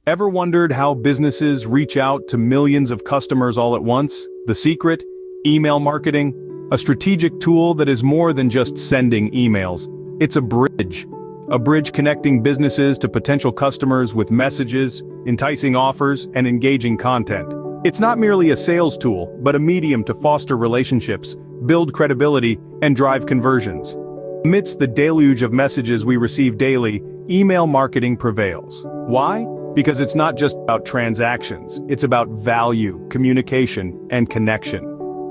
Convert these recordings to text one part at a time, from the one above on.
Ever wondered how businesses reach out to millions of customers all at once? The secret? Email marketing. A strategic tool that is more than just sending emails. It's a bridge. A bridge connecting businesses to potential customers with messages, enticing offers, and engaging content. It's not merely a sales tool, but a medium to foster relationships, build credibility, and drive conversions. Amidst the deluge of messages we receive daily, email marketing prevails. Why? Because it's not just about transactions, it's about value, communication, and connection.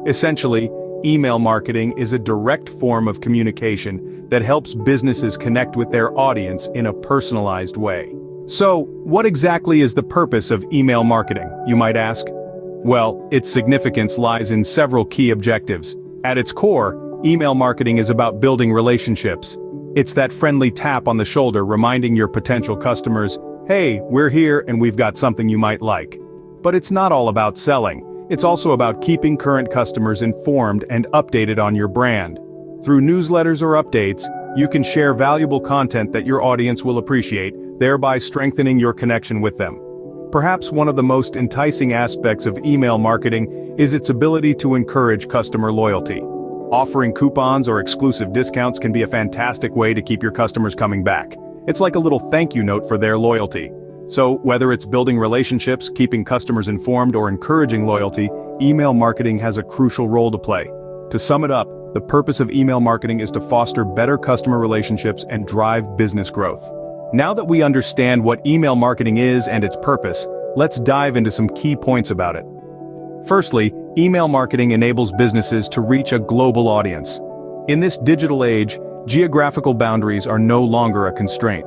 Essentially, email marketing is a direct form of communication that helps businesses connect with their audience in a personalized way. So, what exactly is the purpose of email marketing, you might ask? Well, its significance lies in several key objectives. At its core, email marketing is about building relationships. It's that friendly tap on the shoulder reminding your potential customers, hey, we're here and we've got something you might like. But it's not all about selling. It's also about keeping current customers informed and updated on your brand. Through newsletters or updates, you can share valuable content that your audience will appreciate, thereby strengthening your connection with them. Perhaps one of the most enticing aspects of email marketing is its ability to encourage customer loyalty. Offering coupons or exclusive discounts can be a fantastic way to keep your customers coming back. It's like a little thank you note for their loyalty. So, whether it's building relationships, keeping customers informed, or encouraging loyalty, email marketing has a crucial role to play. To sum it up, the purpose of email marketing is to foster better customer relationships and drive business growth. Now that we understand what email marketing is and its purpose, let's dive into some key points about it. Firstly, email marketing enables businesses to reach a global audience. In this digital age, geographical boundaries are no longer a constraint.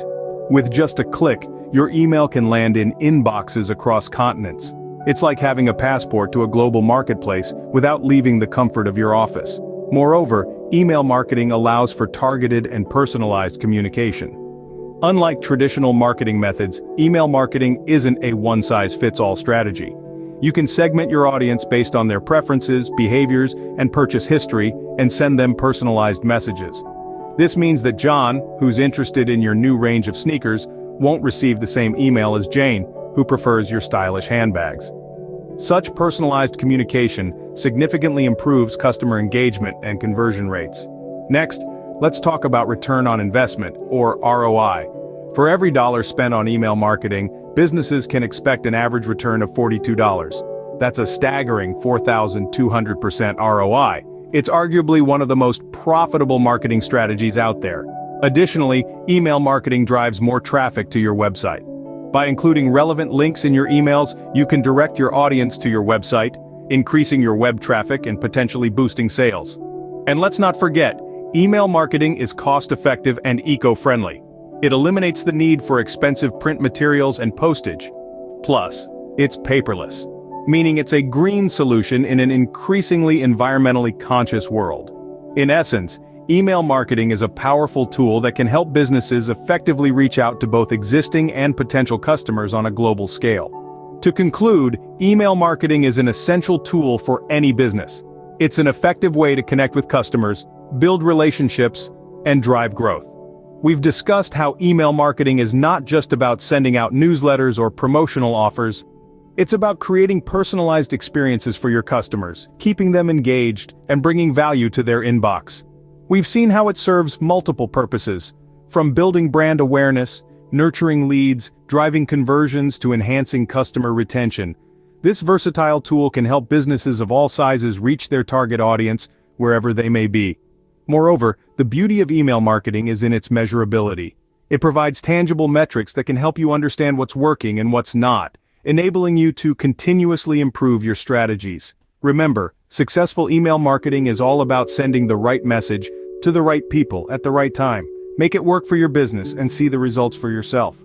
With just a click, your email can land in inboxes across continents. It's like having a passport to a global marketplace without leaving the comfort of your office. Moreover, email marketing allows for targeted and personalized communication. Unlike traditional marketing methods, email marketing isn't a one-size-fits-all strategy. You can segment your audience based on their preferences, behaviors, and purchase history, and send them personalized messages. This means that John, who's interested in your new range of sneakers, won't receive the same email as Jane, who prefers your stylish handbags. Such personalized communication significantly improves customer engagement and conversion rates. Next, let's talk about return on investment, or ROI. For every dollar spent on email marketing, businesses can expect an average return of $42. That's a staggering 4,200% ROI. It's arguably one of the most profitable marketing strategies out there. Additionally, email marketing drives more traffic to your website. By including relevant links in your emails, you can direct your audience to your website, increasing your web traffic and potentially boosting sales. And let's not forget, email marketing is cost-effective and eco-friendly. It eliminates the need for expensive print materials and postage. Plus, it's paperless, meaning it's a green solution in an increasingly environmentally conscious world. In essence, email marketing is a powerful tool that can help businesses effectively reach out to both existing and potential customers on a global scale. To conclude, email marketing is an essential tool for any business. It's an effective way to connect with customers, build relationships, and drive growth. We've discussed how email marketing is not just about sending out newsletters or promotional offers. It's about creating personalized experiences for your customers, keeping them engaged, and bringing value to their inbox. We've seen how it serves multiple purposes, from building brand awareness, nurturing leads, driving conversions to enhancing customer retention. This versatile tool can help businesses of all sizes reach their target audience wherever they may be. Moreover, the beauty of email marketing is in its measurability. It provides tangible metrics that can help you understand what's working and what's not, enabling you to continuously improve your strategies. Remember, successful email marketing is all about sending the right message to the right people at the right time. Make it work for your business and see the results for yourself.